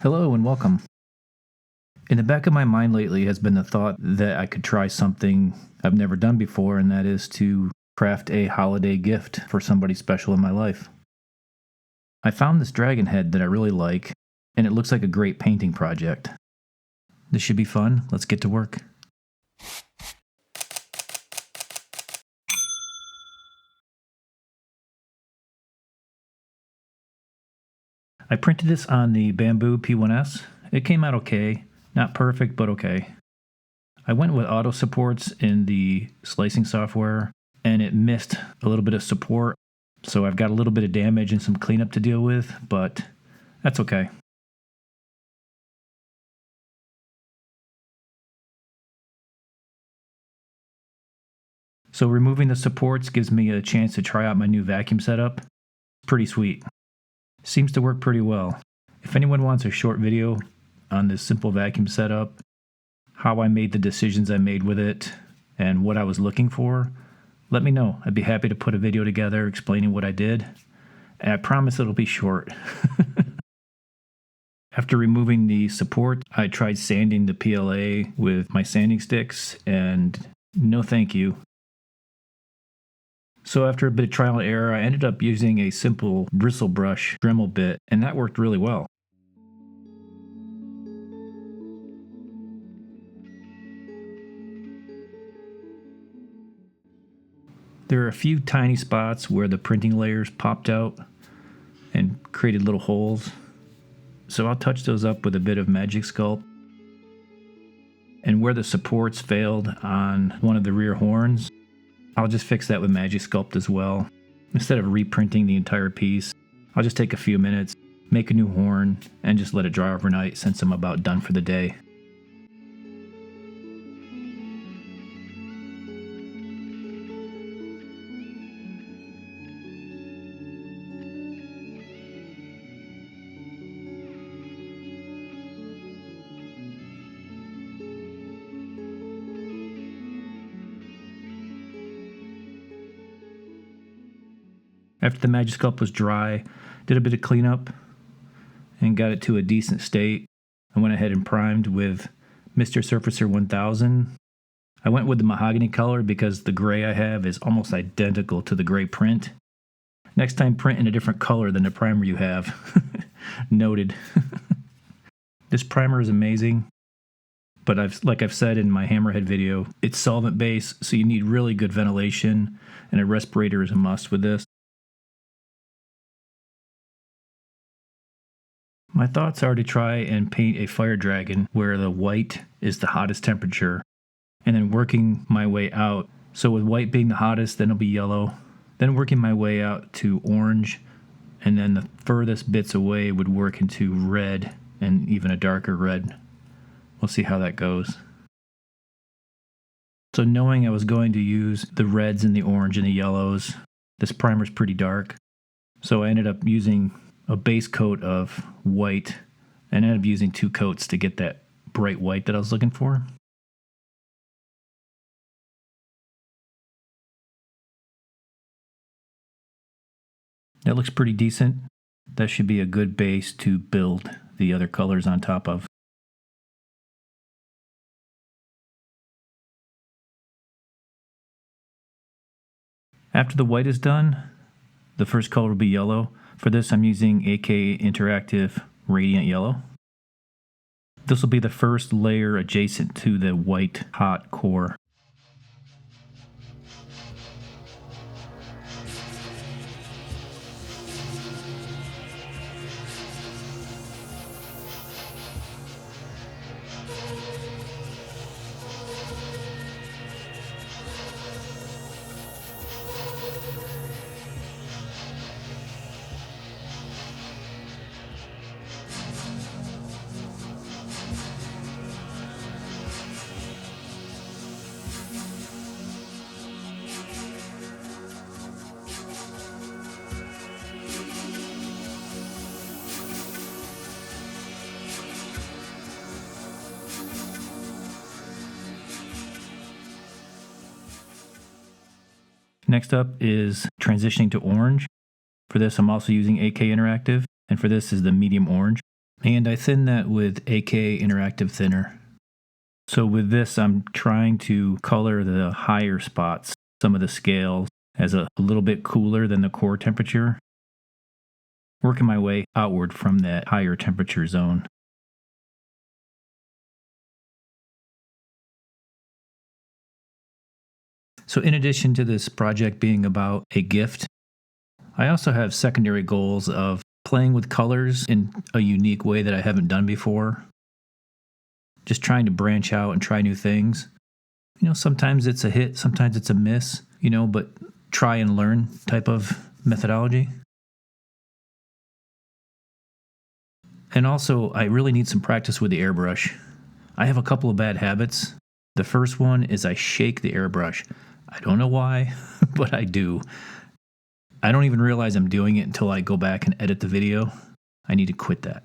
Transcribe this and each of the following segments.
Hello and welcome. In the back of my mind lately has been the thought that I could try something I've never done before, and that is to craft a holiday gift for somebody special in my life. I found this dragon head that I really like, and it looks like a great painting project. This should be fun. Let's get to work. I printed this on the Bambu P1S. It came out okay. Not perfect, but okay. I went with auto supports in the slicing software, and it missed a little bit of support. So I've got a little bit of damage and some cleanup to deal with, but that's okay. So removing the supports gives me a chance to try out my new vacuum setup. Pretty sweet. Seems to work pretty well. If anyone wants a short video on this simple vacuum setup, how I made the decisions I made with it, and what I was looking for, let me know. I'd be happy to put a video together explaining what I did. And I promise it'll be short. After removing the support, I tried sanding the PLA with my sanding sticks, and no thank you. So after a bit of trial and error, I ended up using a simple bristle brush Dremel bit, and that worked really well. There are a few tiny spots where the printing layers popped out and created little holes. So I'll touch those up with a bit of Magic Sculpt. And where the supports failed on one of the rear horns, I'll just fix that with Magic Sculpt as well. Instead of reprinting the entire piece, I'll just take a few minutes, make a new horn, and just let it dry overnight since I'm about done for the day. After the Magic Sculpt was dry, did a bit of cleanup and got it to a decent state. I went ahead and primed with Mr. Surfacer 1000. I went with the mahogany color because the gray I have is almost identical to the gray print. Next time, print in a different color than the primer you have. Noted. This primer is amazing, but like I've said in my Hammerhead video, it's solvent-based, so you need really good ventilation, and a respirator is a must with this. My thoughts are to try and paint a fire dragon where the white is the hottest temperature, and then working my way out. So with white being the hottest, then it'll be yellow, then working my way out to orange, and then the furthest bits away would work into red and even a darker red. We'll see how that goes. So knowing I was going to use the reds and the orange and the yellows, this primer's pretty dark. So I ended up using a base coat of white and ended up using 2 coats to get that bright white that I was looking for. That looks pretty decent. That should be a good base to build the other colors on top of. After the white is done, the first color will be yellow. For this, I'm using AK Interactive Radiant Yellow. This will be the first layer adjacent to the white hot core. Next up is transitioning to orange. For this, I'm also using AK Interactive, and for this is the medium orange. And I thin that with AK Interactive Thinner. So with this, I'm trying to color the higher spots, some of the scales, as a little bit cooler than the core temperature, working my way outward from that higher temperature zone. So in addition to this project being about a gift, I also have secondary goals of playing with colors in a unique way that I haven't done before. Just trying to branch out and try new things. Sometimes it's a hit, sometimes it's a miss, but try and learn type of methodology. And also, I really need some practice with the airbrush. I have a couple of bad habits. The first one is I shake the airbrush. I don't know why, but I do. I don't even realize I'm doing it until I go back and edit the video. I need to quit that.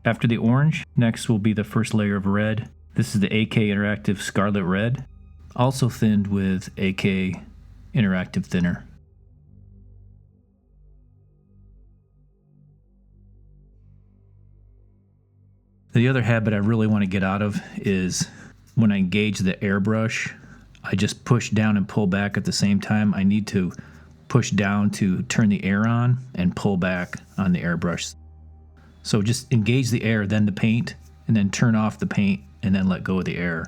After the orange, next will be the first layer of red. This is the AK Interactive Scarlet Red, also thinned with AK Interactive Thinner. The other habit I really want to get out of is when I engage the airbrush, I just push down and pull back at the same time. I need to push down to turn the air on and pull back on the airbrush. So just engage the air, then the paint, and then turn off the paint, and then let go of the air.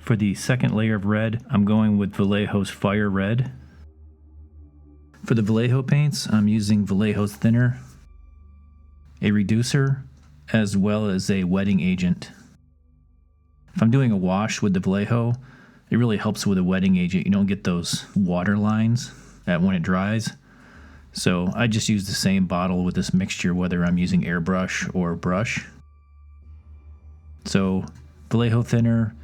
For the second layer of red, I'm going with Vallejo's Fire Red. For the Vallejo paints, I'm using Vallejo's Thinner, a reducer, as well as a wetting agent. If I'm doing a wash with the Vallejo, it really helps with a wetting agent. You don't get those water lines when it dries. So I just use the same bottle with this mixture, whether I'm using airbrush or brush. So Vallejo Thinner,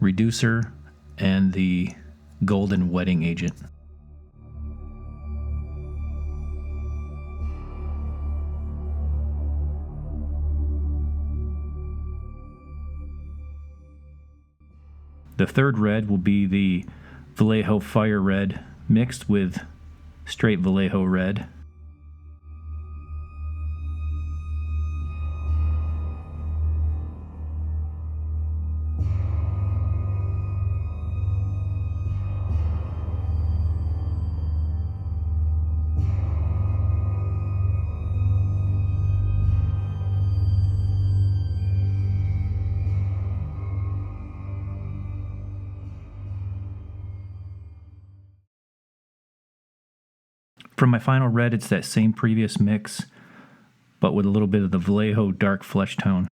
reducer, and the golden wetting agent. The third red will be the Vallejo Fire Red mixed with straight Vallejo Red. For my final red, it's that same previous mix, but with a little bit of the Vallejo dark flesh tone.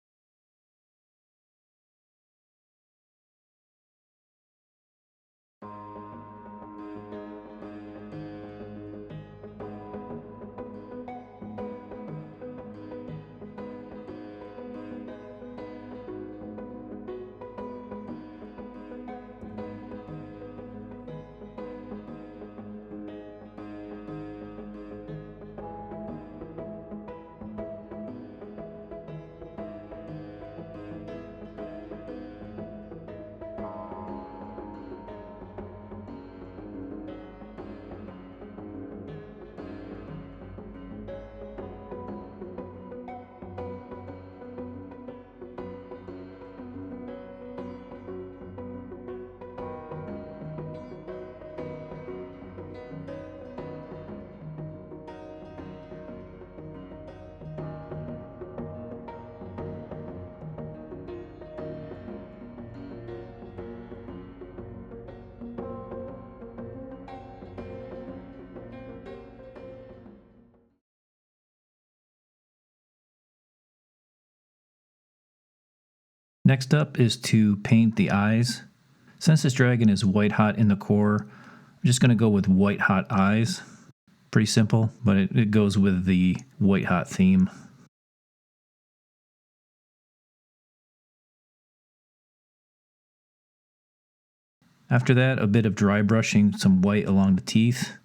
Next up is to paint the eyes. Since this dragon is white hot in the core, I'm just going to go with white hot eyes. Pretty simple, but it goes with the white hot theme. After that, a bit of dry brushing some white along the teeth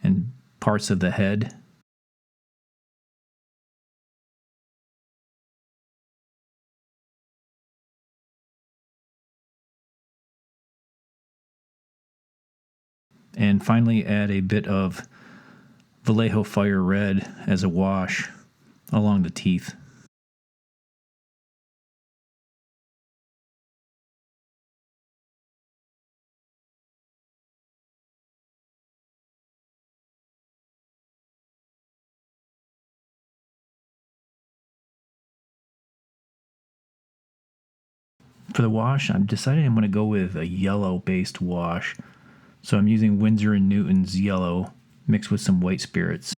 and parts of the head. And finally add a bit of Vallejo Fire Red as a wash along the teeth. For the wash, I'm deciding I'm going to go with a yellow-based wash. So I'm using Winsor & Newton's yellow mixed with some white spirits.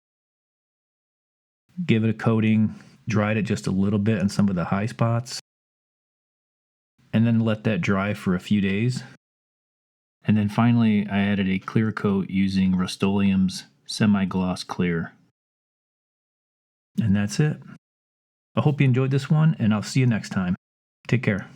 Give it a coating, dried it just a little bit on some of the high spots, and then let that dry for a few days. And then finally, I added a clear coat using Rust-Oleum's Semi-Gloss Clear. And that's it. I hope you enjoyed this one, and I'll see you next time. Take care.